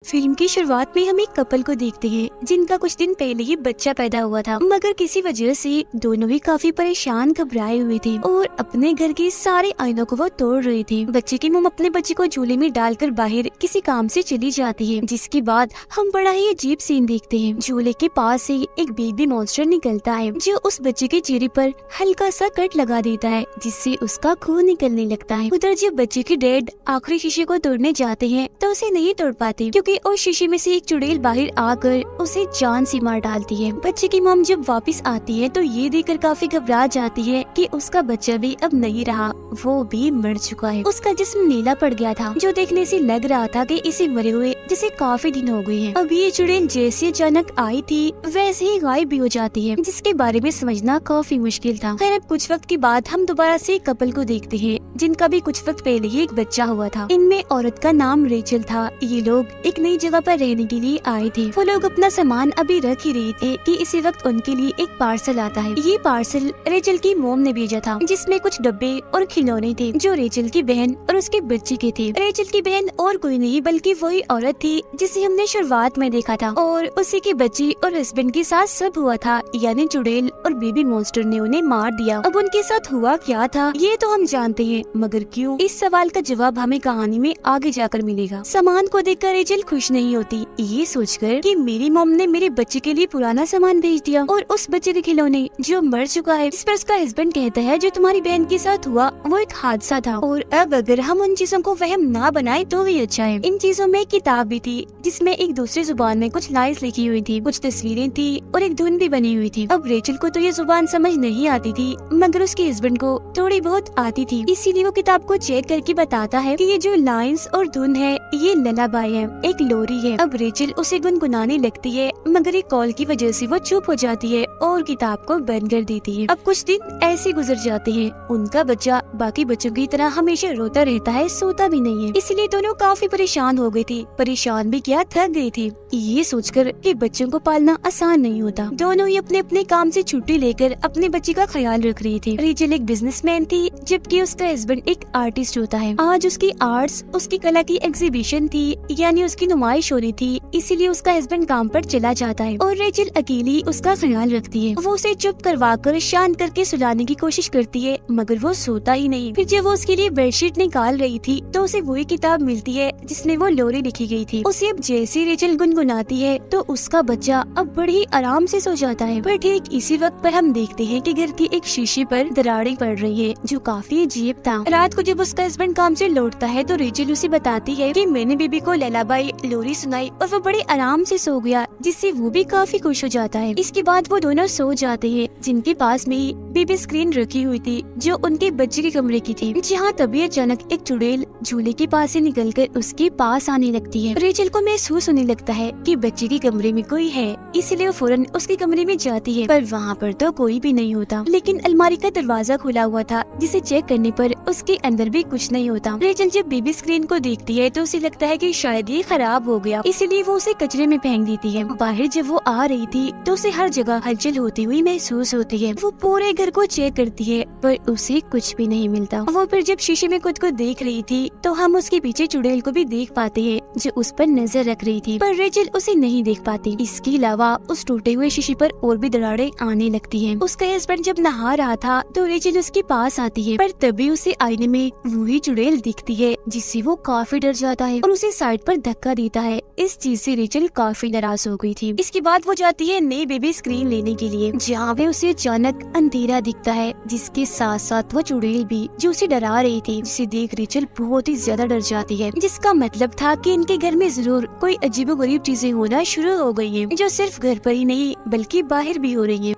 Film की शुरुआत में हम एक कपल को देखते हैं जिनका कुछ दिन पहले ही बच्चा पैदा हुआ था, मगर किसी वजह से दोनों ही काफी परेशान घबराए हुए थे और अपने घर के सारे आईनों को वो तोड़ रहे थे। बच्चे की मम अपने बच्चे को झूले में डालकर बाहर किसी काम से चली जाती है, जिसके बाद हम बड़ा ही अजीब सीन देखते हैं। झूले के पास से एक बेबी मॉन्स्टर निकलता है जो उस बच्चे के चेहरे पर हल्का सा कट लगा देता है, जिससे उसका खून निकलने लगता है। उधर जब बच्चे की डैड आखिरी शीशे को तोड़ने जाते हैं तो उसे नहीं तोड़ पाते, क्योंकि उस शीशे में से एक चुड़ैल बाहर आकर उसे जान से मार डालती है। बच्चे की मॉम जब वापस आती है तो ये देखकर काफी घबरा जाती है कि उसका बच्चा भी अब नहीं रहा, वो भी मर चुका है। उसका जिस्म नीला पड़ गया था, जो देखने से लग रहा था कि इसे मरे हुए जिसे काफी दिन हो गए हैं। अब ये चुड़ैल जैसे अचानक आई थी वैसे ही गायब भी हो जाती है, जिसके बारे में समझना काफी मुश्किल था। खैर अब कुछ वक्त के बाद हम दोबारा से एक कपल को देखते हैं जिनका भी कुछ वक्त पहले ही एक बच्चा हुआ था। इनमें औरत का नाम रेचल था। ये लोग एक नई जगह पर रहने के लिए आए थे। वो लोग अपना सामान अभी रख ही रहे थे कि इसी वक्त उनके लिए एक पार्सल आता है। ये पार्सल रेचल की मोम ने भेजा था, जिसमें कुछ डब्बे और खिलौने थे जो रेचल की बहन और उसके बच्चे के थे। रेचल की बहन और कोई नहीं बल्कि वही औरत थी जिसे हमने शुरुआत में देखा था, और उसी के बच्चे और हस्बैंड के साथ सब हुआ था, यानी चुड़ैल और बेबी मॉन्स्टर ने उन्हें मार दिया। अब उनके साथ हुआ क्या था ये तो हम जानते हैं, मगर क्यों, इस सवाल का जवाब हमें कहानी में आगे जाकर मिलेगा। सामान को देखकर रेचल खुश नहीं होती, ये सोचकर कि मेरी मॉम ने मेरे बच्चे के लिए पुराना सामान भेज दिया और उस बच्चे के खिलौने जो मर चुका है। इस पर उसका हस्बैंड कहता है जो तुम्हारी बहन के साथ हुआ वो एक हादसा था, और अब अगर हम उन चीजों को वहम ना बनाए तो ही अच्छा है। इन चीजों में एक किताब भी थी जिसमें एक दूसरी जुबान में कुछ लाइन्स लिखी हुई थी, कुछ तस्वीरें थी और एक धुन भी बनी हुई थी। अब रेचल को तो ये जुबान समझ नहीं आती थी, मगर उसके हस्बैंड को थोड़ी बहुत आती थी, इसीलिए वो किताब को चेक करके बताता है कि ये जो लाइन्स और धुन है ये ललाबाई है, एक लोरी है। अब रेचल उसे गुनगुनाने लगती है, मगर एक कॉल की वजह से वो चुप हो जाती है और किताब को बंद कर देती है। अब कुछ दिन ऐसे गुजर जाते हैं। उनका बच्चा बाकी बच्चों की तरह हमेशा रोता रहता है, सोता भी नहीं है, इसलिए दोनों काफी परेशान हो गए थे। परेशान भी क्या, थक गए थे। ये सोचकर कि बच्चों को पालना आसान नहीं होता, दोनों ही अपने अपने काम से छुट्टी लेकर अपने बच्चे का ख्याल रख रही थी। रेचल एक बिजनेसमैन थी, जबकि उसका हस्बैंड एक आर्टिस्ट होता है। आज उसकी आर्ट्स, उसकी कला की एग्जीबिशन थी, यानी उसकी नुमाइश हो रही थी, इसीलिए उसका हस्बैंड काम पर चला जाता है और रेचल अकेली उसका ख्याल रखती है। वो उसे चुप करवाकर शांत करके सुलाने की कोशिश करती है, मगर वो सोता ही नहीं। फिर जब वो उसके लिए बेडशीट निकाल रही थी तो उसे वही किताब मिलती है जिसमें वो लोरी लिखी गई थी। उसे अब जैसी रेचल गुनगुनाती है तो उसका बच्चा अब बड़े ही आराम से सो जाता है। पर ठीक इसी वक्त पर हम देखते हैं कि घर की एक शीशे पर दरारें पड़ रही है, जो काफी अजीब था। रात को जब उसका हस्बैंड काम से लौटता है तो रेचल उसे बताती है कि मैंने बेबी को ललाबाई लोरी सुनाई और वो बड़े आराम से सो गया, जिससे वो भी काफी खुश हो जाता है। इसके बाद वो दोनों सो जाते हैं, जिनके पास में ही बेबी स्क्रीन रखी हुई थी जो उनके बच्चे के कमरे की थी। जहाँ तभी अचानक एक चुड़ैल झूले के पास से निकलकर उसके पास आने लगती है। रेचल को महसूस होने लगता है कि बच्चे के कमरे में कोई है, इसलिए वो फौरन उसके कमरे में जाती है, पर वहाँ पर तो कोई भी नहीं होता। लेकिन अलमारी का दरवाजा खुला हुआ था, जिसे चेक करने पर उसके अंदर भी कुछ नहीं होता। रेचल जब बेबी स्क्रीन को देखती है तो उसे लगता है कि शायद ये खराब हो गया, इसलिए वो उसे कचरे में फेंक देती है। बाहर जब वो आ रही थी तो उसे हर जगह हलचल होती हुई महसूस होती है। वो पूरे घर को चेक करती है पर उसे कुछ भी नहीं मिलता। वो फिर जब शीशे में खुद को देख रही थी तो हम उसके पीछे चुड़ैल को भी देख पाते हैं जो उस पर नजर रख रही थी, पर रेचल उसे नहीं देख पाती। इसके अलावा उस टूटे हुए शीशे पर और भी दरारें आने लगती हैं। उसका हस्बैंड जब नहा रहा था तो रेचल उसके पास आती है, पर तभी उसे आईने में वही चुड़ैल दिखती है, जिससे वो काफी डर जाता है और उसे साइड पर धक्का देता है। इस चीज से रेचल काफी नाराज हो गई थी। इसके बाद वो जाती है नई बेबी स्क्रीन लेने के लिए, जहाँ पे उसे अचानक अंधेरा दिखता है, जिसके साथ साथ वो चुड़ैल भी जो उसे डरा रही थी, जिसे देख रेचल बहुत ही ज्यादा डर जाती है। जिसका मतलब था कि इनके घर में जरूर कोई अजीबोगरीब चीजें होना शुरू हो गई हैं, जो सिर्फ घर पर ही नहीं बल्कि बाहर भी हो रही हैं।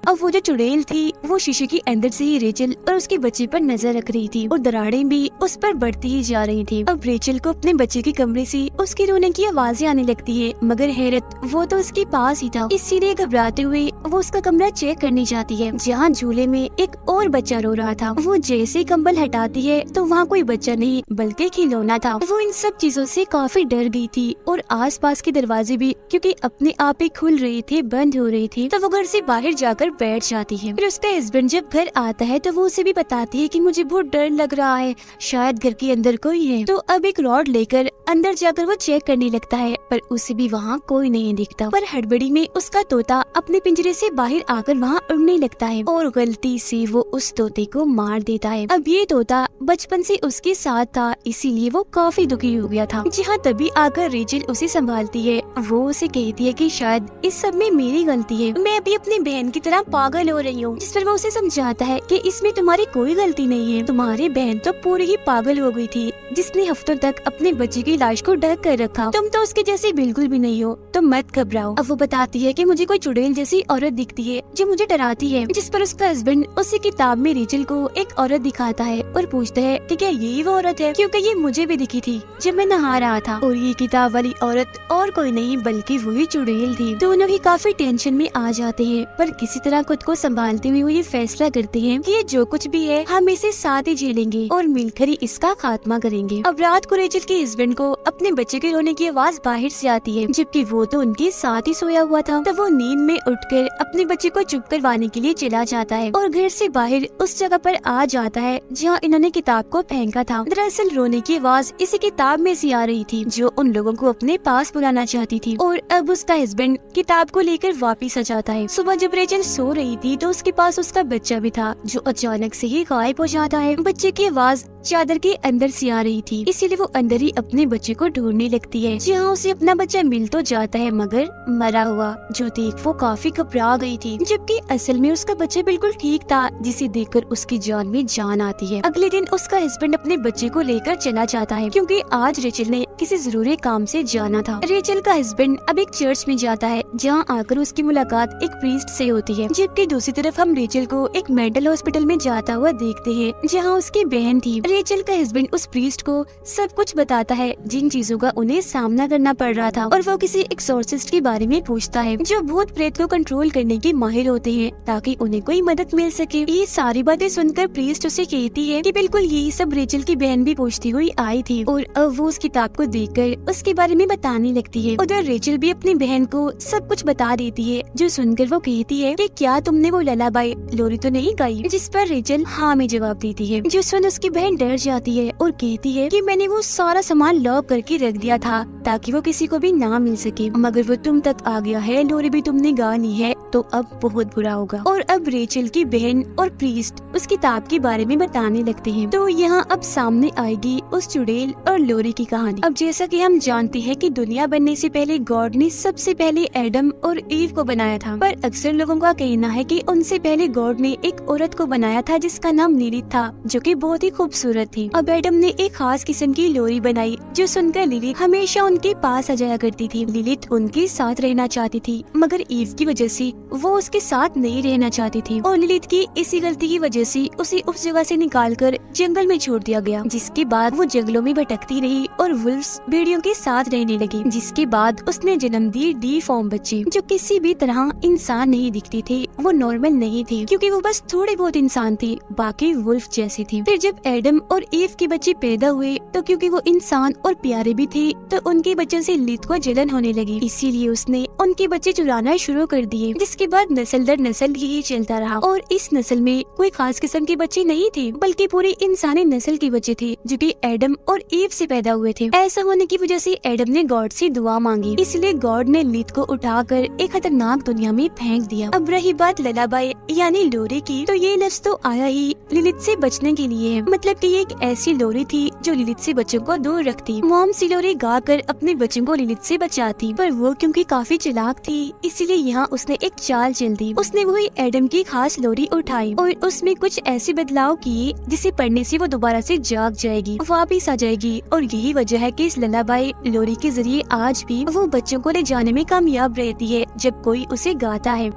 अब वो जो चुड़ैल थी वो शीशे के अंदर से ही रेचल और उसके बच्चे पर नजर रख रही थी और दरारें भी उस पर बढ़ती ही जा रही थी। अब रेचल को अपने बच्चे के कमरे से उसके रोने की आवाजें आने लगती है, मगर हैरत वो तो उसके पास ही था, इसीलिए घबराते हुए वो उसका कमरा चेक करने जाती है, जहाँ झूले में एक और बच्चा रो रहा था। वो जैसे कंबल हटाती है तो वहाँ कोई बच्चा नहीं बल्कि खिलौना था। वो इन सब चीजों से काफी डर गई थी और आसपास के दरवाजे भी क्योंकि अपने आप ही खुल रहे थे, बंद हो रहे थे, तो वो घर से बाहर जाकर बैठ जाती है। फिर उसका हस्बैंड जब घर आता है तो वो उसे भी बताती है कि मुझे बहुत डर लग रहा है, शायद घर के अंदर कोई है। तो अब एक रॉड लेकर अंदर जाकर वो चेक करने लगता है, पर उसे भी वहाँ कोई नहीं दिखता। पर हड़बड़ी में उसका तोता अपने पिंजरे से बाहर आकर वहाँ उड़ने लगता है और गलती से वो उस तोते को मार देता है। अब ये तोता बचपन से उसके साथ था, इसीलिए वो काफी दुखी हो गया था। जहाँ तभी आकर रेचल उसे संभालती है। वो उसे कहती है कि शायद इस सब में मेरी गलती है, मैं अभी अपनी बहन की तरह पागल हो रही हूँ। जिस पर वो उसे समझाता है कि इसमें तुम्हारी कोई गलती नहीं है, तुम्हारी बहन तो पूरी ही पागल हो गई थी, जिसने हफ्तों तक अपने बच्चे की लाश को ढक कर रखा। तुम तो उसके जैसी बिल्कुल भी नहीं हो, तो मत घबराओ। अब वो बताती है कि मुझे कोई चुड़ैल जैसी औरत दिखती है जो मुझे डराती है। जिस पर उसका हस्बैंड उसी किताब में रेचल को एक औरत दिखाता है और पूछता है कि क्या यही वो औरत है, क्योंकि ये मुझे भी दिखी थी जब मैं नहा रहा था। और ये किताब वाली औरत और कोई नहीं बल्कि वही चुड़ैल थी। दोनों ही काफी टेंशन में आ जाते हैं, पर किसी तरह खुद को संभालते हुए वो ये फैसला करते हैं कि ये जो कुछ भी है हम इसे साथ ही झेलेंगे और मिलकर ही इसका खात्मा करेंगे। अब रात को रेचल के हस्बैंड को अपने बच्चे के रोने की आवाज बाहर से आती है, जबकि वो तो उनके साथ ही सोया हुआ था। तब वो नींद में उठकर अपने बच्चे को चुप करवाने के लिए चला जाता है और घर से बाहर उस जगह पर आ जाता है जहाँ इन्होंने किताब को फेंका था। दरअसल रोने की आवाज इसी किताब में से आ रही थी जो उन लोगों को अपने पास बुलाना चाहती थी। और अब उसका हस्बैंड किताब को लेकर वापिस आ जाता है। सुबह जब रेचल सो रही थी तो उसके पास उसका बच्चा भी था, जो अचानक से ही गायब हो जाता है। बच्चे की आवाज चादर के अंदर से आ रही थी, इसीलिए वो अंदर ही अपने बच्चे को ढूंढने लगती है। जहाँ उसे अपना बच्चा मिल तो जाता है मगर मरा हुआ, जो देख वो काफी घबरा गई थी, जबकि असल में उसका बच्चा बिल्कुल ठीक था, जिसे देखकर उसकी जान में जान आती है। अगले दिन उसका हस्बैंड अपने बच्चे को लेकर चला जाता है, क्योंकि आज रेचल ने किसी जरूरी काम से जाना था। रेचल का हस्बैंड अब एक चर्च में जाता है, जहाँ आकर उसकी मुलाकात एक प्रीस्ट से होती है। जबकि दूसरी तरफ हम रेचल को एक मेंटल हॉस्पिटल में जाता हुआ देखते हैं, जहाँ उसकी बहन थी। रेचल का हस्बैंड उस प्रीस्ट को सब कुछ बताता है जिन चीजों का उन्हें सामना करना पड़ रहा था, और वो किसी एक्सोर्सिस्ट के बारे में पूछता है जो भूत प्रेत को कंट्रोल करने के माहिर होते हैं, ताकि उन्हें कोई मदद मिल सके। ये सारी बातें सुनकर प्रीस्ट उसे कहती है कि बिल्कुल यही सब रेचल की बहन भी पूछती हुई आई थी, और अब वो उस किताब को देखकर उसके बारे में बताने लगती है। उधर रेचल भी अपनी बहन को सब कुछ बता देती है, जो सुनकर वो कहती है कि क्या तुमने वो ललाबाई लोरी तो नहीं गाई? जिस पर रेचल हाँ में जवाब देती है, जो सुन उसकी बहन डर जाती है और कहती है कि मैंने वो सारा सामान लॉक करके रख दिया था ताकि वो किसी को भी ना मिल सके, मगर वो तुम तक आ गया है, लोरी भी तुमने गा ली है, तो अब बहुत बुरा होगा। और अब रेचल की बहन और प्रीस्ट उस किताब के बारे में बताने लगते हैं। तो यहाँ अब सामने आएगी उस चुड़ैल और लोरी की कहानी। अब जैसा कि हम जानते हैं कि दुनिया बनने से पहले गॉड ने सबसे पहले एडम और ईव को बनाया था, पर अक्सर लोगों का कहना है कि उनसे पहले गॉड ने एक औरत को बनाया था जिसका नाम लिलिथ था, जो कि बहुत ही खूबसूरत थी। अब एडम ने एक खास किस्म की लोरी बनाई, जो सुनकर लिलिथ हमेशा उनके पास आ जाया करती थी। लिलिथ उनके साथ रहना चाहती थी, मगर ईव की वजह से वो उसके साथ नहीं रहना चाहती थी, और लिलिथ की इसी गलती की वजह से उसे उस जगह से निकालकर जंगल में छोड़ दिया गया। जिसके बाद वो जंगलों में भटकती रही और वुल्व्स भेड़ियों के साथ रहने लगी। जिसके बाद उसने जन्म दी डिफॉर्म बच्चे, जो किसी भी तरह इंसान नहीं दिखती थी। वो नॉर्मल नहीं थी, क्योंकि वो बस थोड़े बहुत इंसान थी, बाकी वुल्फ जैसी थी। फिर जब एडम और ईव के बच्चे पैदा हुए तो क्योंकि वो इंसान और प्यारे भी थे, तो उनके बच्चों से लिलिथ को जलन होने लगी, इसीलिए उसने उनके बच्चे चुराना शुरू कर दिए। जिसके बाद नस्ल दर नस्ल यही चलता रहा, और इस नस्ल में कोई खास किस्म के बच्चे नहीं थे, बल्कि पूरी इंसानी नस्ल के बच्चे थे, जो कि एडम और ईव से पैदा हुए थे। ऐसा होने की वजह से एडम ने गॉड से दुआ मांगी, इसलिए गॉड ने लिलिथ को उठाकर एक खतरनाक दुनिया में फेंक दिया। अब रही बात ललाबाई यानी लोरी की, तो ये लफ्ज तो आया ही लिलिथ से बचने के लिए है। मतलब कि ये एक ऐसी लोरी थी जो लिलिथ से बच्चों को दूर रखती। मॉम सिलोरी गाकर अपने बच्चों को लिलिथ से बचाती, पर वो क्योंकि काफी चालाक थी, इसीलिए यहाँ उसने एक चाल चल दी। उसने वही एडम की खास लोरी उठाई और उसमें कुछ ऐसे बदलाव किए जिसे पढ़ने से वो दोबारा से जाग जाएगी, वापिस आ जाएगी। और यही वजह है कि इस ललाबाई लोरी के जरिए आज भी वो बच्चों को ले जाने में कामयाब रहती है जब कोई उसे गाता है।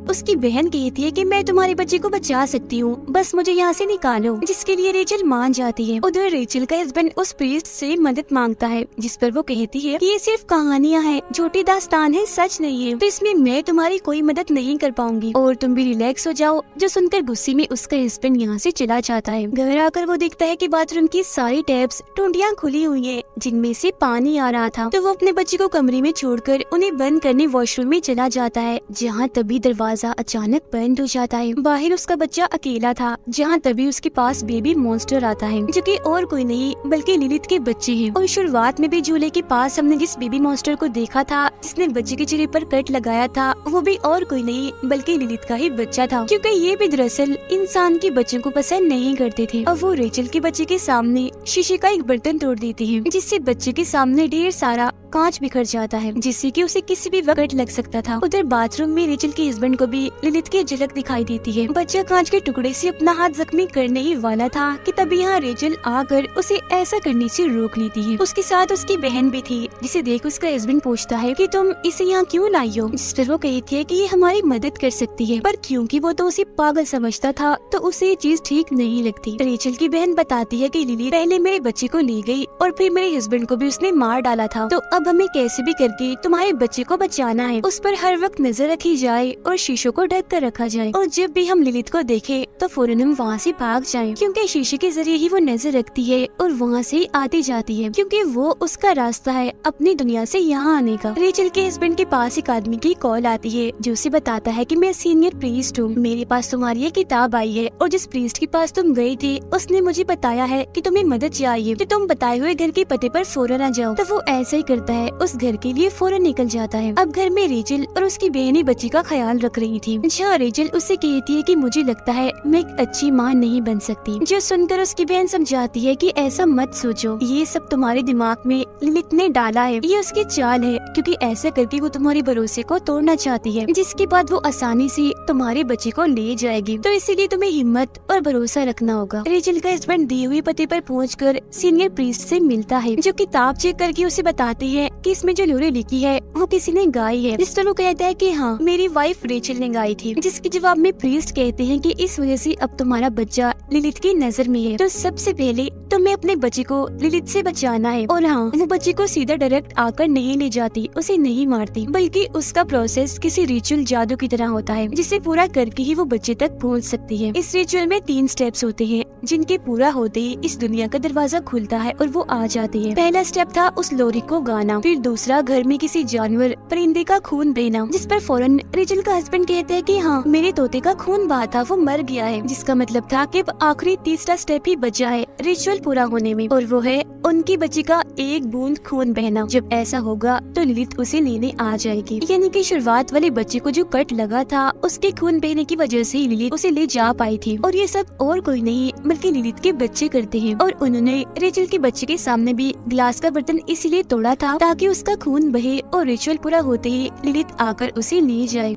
उसकी बहन कहती है कि मैं तुम्हारे बच्चे को बचा सकती हूँ, बस मुझे यहाँ से निकालो, जिसके लिए रेचल मान जाती है। उधर रेचल का हस्बैंड उस प्रीस्ट से मदद मांगता है, जिस पर वो कहती है कि ये सिर्फ कहानियाँ हैं, झूठी दास्तान है, सच नहीं है, तो इसमें मैं तुम्हारी कोई मदद नहीं कर पाऊंगी और तुम भी रिलैक्स हो जाओ। जो सुनकर गुस्से में उसका हस्बैंड यहाँ से चला जाता है। घर आकर वो देखता है कि बाथरूम की सारी टैप्स टूटियां खुली हुई है, जिनमें से पानी आ रहा था। तो वो अपने बच्चे को कमरे में छोड़कर उन्हें बंद करने वॉशरूम में चला जाता है, जहाँ तभी दरवाजा दरवाजा अचानक बंद हो जाता है। बाहर उसका बच्चा अकेला था, जहाँ तभी उसके पास बेबी मॉन्स्टर आता है, जो कि और कोई नहीं बल्कि लिलित के बच्चे हैं। और शुरुआत में भी झूले के पास हमने जिस बेबी मॉन्स्टर को देखा था, जिसने बच्चे के चेहरे पर कट लगाया था, वो भी और कोई नहीं बल्कि लिलित का ही बच्चा था, क्योंकि ये भी दरअसल इंसान के बच्चों को पसंद नहीं करते थे। और वो रेचल के बच्चे के सामने शीशे का एक बर्तन तोड़ देती है, जिससे बच्चे के सामने ढेर सारा कांच बिखर जाता है, जिससे कि उसे किसी भी वक्त लग सकता था। उधर बाथरूम में रेचल के हस्बैंड को भी लिलित की झलक दिखाई देती है। बच्चा कांच के टुकड़े से अपना हाथ जख्मी करने ही वाला था कि तभी यहाँ रेचल आकर उसे ऐसा करने से रोक लेती है। उसके साथ उसकी बहन भी थी, जिसे देख उसका हस्बैंड पूछता है कि तुम इसे यहाँ क्यों लाई हो, जिस पर वो कहती है कि ये हमारी मदद कर सकती है, पर क्योंकि वो तो उसे पागल समझता था तो उसे ये चीज ठीक नहीं लगती। रेचल की बहन बताती है कि लिली पहले मेरे बच्चे को ले गई और फिर मेरे हस्बैंड को भी उसने मार डाला था, तो अब हमें कैसे भी करके तुम्हारे बच्चे को बचाना है। उस पर हर वक्त नजर रखी जाए और शीशों को ढक कर रखा जाए, और जब भी हम लिलित को देखे तो फौरन हम वहाँ से भाग जाएं, क्योंकि शीशे के जरिए ही वो नजर रखती है और वहाँ से आती जाती है, क्योंकि वो उसका रास्ता है अपनी दुनिया से यहाँ आने का। रेचल के हस्बैंड के पास एक आदमी की कॉल आती है, जो उसे बताता है कि मैं सीनियर प्रीस्ट हूँ, मेरे पास तुम्हारी ये किताब आई है, और जिस प्रीस्ट के पास तुम गई थी उसने मुझे बताया है कि तुम्हें मदद चाहिए, तो तुम बताए हुए घर के पते पर फौरन आ जाओ। तो वो ऐसा ही करता है, उस घर के लिए फौरन निकल जाता है। अब घर में रेचल और उसकी बहनी बच्ची का ख्याल रख रही थी, जहाँ रेचल उससे कहती है कि मुझे लगता है मैं एक अच्छी माँ नहीं बन सकती, जो सुनकर उसकी बहन समझाती है कि ऐसा मत सोचो, ये सब तुम्हारे दिमाग में लिलित ने डाला है, ये उसकी चाल है, क्योंकि ऐसा करके वो तुम्हारे भरोसे को तोड़ना चाहती है, जिसके बाद वो आसानी से तुम्हारे बच्चे को ले जाएगी, तो इसीलिए तुम्हें हिम्मत और भरोसा रखना होगा। रेचल का हस्बैंड दिए हुए पते पर पहुंचकर सीनियर प्रीस्ट से मिलता है, जो किताब चेक करके उसे बताती है कि इसमें जो लोरी लिखी है वो किसी ने गाई है, जिस पर वो कहता है कि हाँ मेरी वाइफ रेचल ने गाई थी, जिसके जवाब में प्रीस्ट कहते हैं कि इस वजह से अब तुम्हारा बच्चा लिलित की नजर में है, तो सबसे पहले तुम्हें अपने बच्चे को लिलित से बचाना है। और हाँ, वो बच्चे को सीधा डायरेक्ट आकर नहीं ले जाती, उसे नहीं मारती, बल्कि उसका प्रोसेस किसी रिचुअल जादू की तरह होता है, जिसे पूरा करके ही वो बच्चे तक पहुंच सकती है। इस रिचुअल में 3 स्टेप्स होते हैं, जिनके पूरा होते ही इस दुनिया का दरवाजा खुलता है और वो आ जाती है। पहला स्टेप था उस लोरी को गाना, फिर दूसरा घर में किसी जानवर परिंदे का खून बहना, जिस पर फौरन रेचल का हस्बैंड कहते हैं कि हाँ मेरे तोते का खून बहा था, वो मर गया है, जिसका मतलब था कि अब आखिरी तीसरा स्टेप ही बचा है रिचुअल पूरा होने में, और वो है उनकी बच्ची का एक बूंद खून बहना। जब ऐसा होगा तो लिलित उसे लेने आ जाएगी, यानी कि शुरुआत वाले बच्चे को जो कट लगा था उसके खून बहने की वजह से लिलित उसे ले जा पाई थी, और ये सब और कोई नहीं बल्कि लिलित के बच्चे करते हैं। और उन्होंने रेचल के बच्चे के सामने भी ग्लास का बर्तन इसलिए तोड़ा था ताकि उसका खून बहे और रिचुअल पूरा होते ही लिलित आकर उसे ले जाए।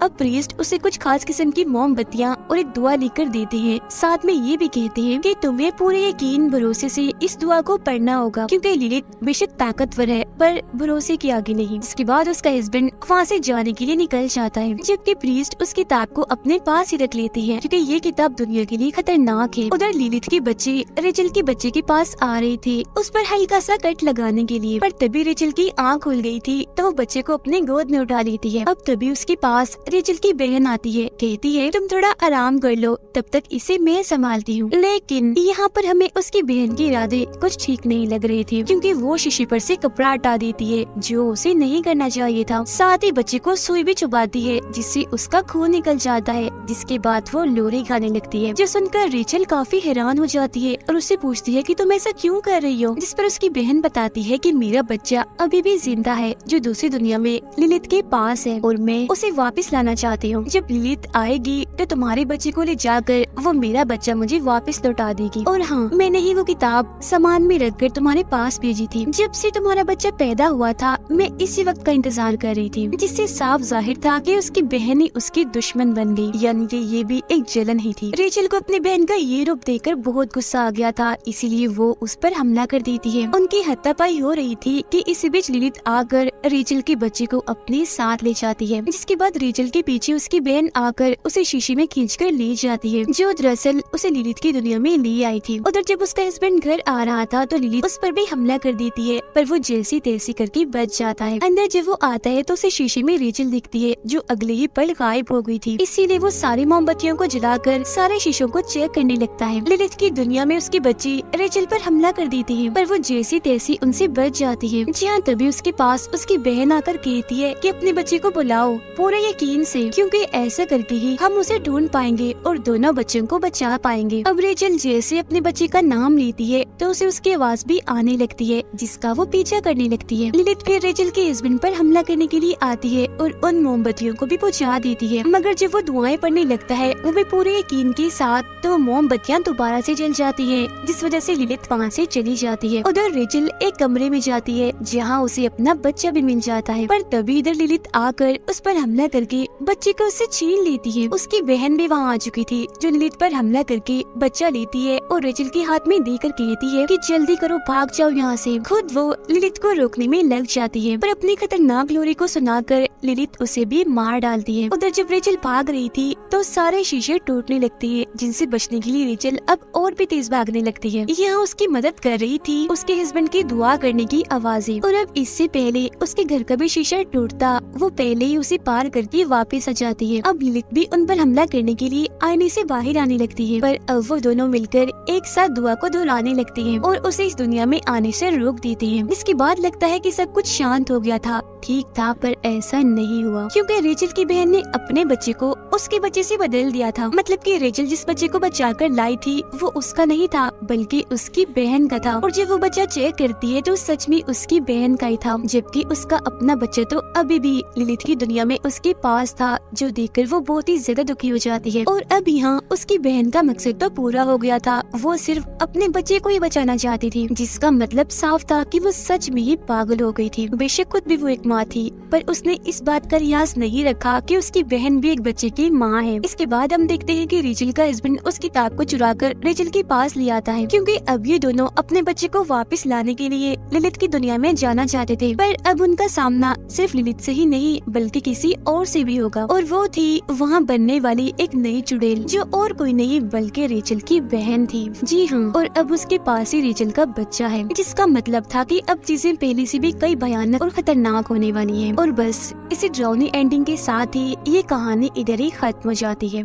अब प्रीस्ट उसे कुछ खास किस्म की मोमबत्तियां और एक दुआ लेकर देते हैं, साथ में ये भी कहते हैं कि तुम्हें पूरे यकीन भरोसे से इस दुआ को पढ़ना होगा, क्योंकि लिलित बेशक ताकतवर है पर भरोसे के आगे नहीं। इसके बाद उसका हस्बैंड वहाँ से जाने के लिए निकल जाता है, जबकि प्रीस्ट उस किताब को अपने पास ही रख लेती है, क्योंकि ये किताब दुनिया के लिए खतरनाक है। उधर लिलित के बच्चे रेचल के बच्चे के पास आ रहे थे उस पर हल्का सा कट लगाने के लिए, पर तभी रेचल की आँख खुल गई थी तो वो बच्चे को अपने गोद में उठा लेती है। अब तभी उसके पास रेचल की बहन आती है, कहती है तुम थोड़ा आराम कर लो, तब तक इसे मैं संभालती हूँ। लेकिन यहाँ पर हमें उसकी बहन के इरादे कुछ ठीक नहीं लग रहे थे, क्योंकि वो शीशे पर से कपड़ा हटा देती है, जो उसे नहीं करना चाहिए था। साथ ही बच्चे को सुई भी चुभाती है, जिससे उसका खून निकल जाता है, जिसके बाद वो लोरी खाने लगती है, जो सुनकर रेचल काफी हैरान हो जाती है और उससे पूछती है कि तुम ऐसा क्यों कर रही हो, जिस पर उसकी बहन बताती है कि मेरा बच्चा अभी भी जिंदा है, जो दूसरी दुनिया में लिलित के पास है, और मैं उसे वापस लाना चाहती हूँ। जब लिलित आएगी तो तुम्हारे बच्चे को ले जाकर वो मेरा बच्चा मुझे वापस लौटा देगी। और हाँ, मैंने ही वो किताब सामान में रखकर तुम्हारे पास भेजी थी। जब से तुम्हारा बच्चा पैदा हुआ था मैं इसी वक्त का इंतजार कर रही थी, जिससे साफ जाहिर था कि उसकी बहन ही उसकी दुश्मन बन गई, यानी कि ये भी एक जलन ही थी। रेचल को अपनी बहन का ये रूप देखकर बहुत गुस्सा आ गया था, इसीलिए वो उस पर हमला कर देती है। उनकी हाथापाई हो रही थी कि इसी बीच लिलित आकर रेचल के बच्चे को अपने साथ ले जाती है, जिसके बाद रेचल के पीछे उसकी बहन आकर उसे शीशे में खींचकर ले जाती है, जो दरअसल उसे लिलित की दुनिया में ले आई थी। उधर जब उसका हस्बैंड घर आ रहा था तो लिलित उस पर भी हमला कर देती है, पर वो जैसी तैसी करके बच जाता है। अंदर जब वो आता है तो उसे शीशे में रेचल दिखती है, जो अगले ही पल गायब हो गई थी। इसीलिए वो सारी मोमबत्तियों को जलाकर सारे शीशों को चेक करने लगता है। लिलित की दुनिया में उसकी बच्ची रेचल पर हमला कर देती है, पर वो जैसी तैसी उनसे बच जाती है। जहाँ तभी उसके पास उसकी बहन आकर कहती है कि अपने बच्चे को बुलाओ। पूरा यकीन यकीन से, क्योंकि ऐसा करके ही हम उसे ढूंढ पाएंगे और दोनों बच्चों को बचा पाएंगे। अब रेचल जैसे अपने बच्चे का नाम लेती है तो उसे उसकी आवाज भी आने लगती है, जिसका वो पीछा करने लगती है। लिलिथ फिर रेचल के हस्बैंड पर हमला करने के लिए आती है और उन मोमबत्तियों को भी बुझा देती है, मगर जब वो धुआं पड़ने लगता है वो भी पूरे यकीन के साथ, तो मोमबत्तियां दोबारा से जल जाती है, जिस वजह से लिलिथ वहाँ से चली जाती है। उधर रेचल एक कमरे में जाती है जहाँ उसे अपना बच्चा भी मिल जाता है, पर तभी इधर लिलिथ आकर उस पर हमला करके बच्चे को उससे छीन लेती है। उसकी बहन भी वहाँ आ चुकी थी, जो लिलिथ पर हमला करके बच्चा लेती है और रेचल के हाथ में देकर कहती है कि जल्दी करो, भाग जाओ यहाँ से। खुद वो लिलिथ को रोकने में लग जाती है, पर अपनी खतरनाक लोरी को सुनाकर लिलिथ उसे भी मार डालती है। उधर जब रेचल भाग रही थी तो सारे शीशे टूटने लगते हैं, जिनसे बचने के लिए रेचल अब और भी तेज भागने लगती है। यहाँ उसकी मदद कर रही थी उसके हस्बैंड की दुआ करने की आवाजें, और अब इससे पहले उसके घर का भी शीशा टूटता वो पहले ही उसे पार करके वापस आ जाती है। अब लिलिथ भी उन पर हमला करने के लिए आईने से बाहर आने लगती है, पर अब वो दोनों मिलकर एक साथ दुआ को दोहराने लगती है और उसे इस दुनिया में आने से रोक देती है। इसके बाद लगता है कि सब कुछ शांत हो गया था, ठीक था, पर ऐसा नहीं हुआ, क्योंकि रेचल की बहन ने अपने बच्चे को उसके बच्चे से बदल दिया था। मतलब कि रेचल जिस बच्चे को बचाकर लाई थी वो उसका नहीं था, बल्कि उसकी बहन का था। और जब वो बच्चा चेक करती है तो सच में उसकी बहन का ही था, जबकि उसका अपना बच्चा तो अभी भी लिलिथ की दुनिया में उसके पास था, जो देखकर वो बहुत ही ज्यादा दुखी हो जाती है। और अब यहाँ उसकी बहन का मकसद तो पूरा हो गया था, वो सिर्फ अपने बच्चे को ही बचाना चाहती थी, जिसका मतलब साफ था कि वो सच में ही पागल हो गई थी। बेशक खुद भी वो एक माँ थी, पर उसने इस बात का रियाज नहीं रखा कि उसकी बहन भी एक बच्चे की माँ है। इसके बाद हम देखते हैं कि रेचल का हस्बैंड उस किताब को चुराकर रेचल के पास ले आता है, क्योंकि अब ये दोनों अपने बच्चे को वापस लाने के लिए लिलिथ की दुनिया में जाना चाहते थे। पर अब उनका सामना सिर्फ लिलिथ से ही नहीं बल्कि किसी और से भी होगा, और वो थी वहाँ बनने वाली एक नई चुड़ैल, जो और कोई नहीं बल्कि रेचल की बहन थी। जी हाँ, और अब उसके पास ही रेचल का बच्चा है, जिसका मतलब था कि अब चीजें पहले से भी कई भयानक और खतरनाक होने वाली है। और बस इसी ड्राउनी एंडिंग के साथ ही ये कहानी इधर ही खत्म हो जाती है।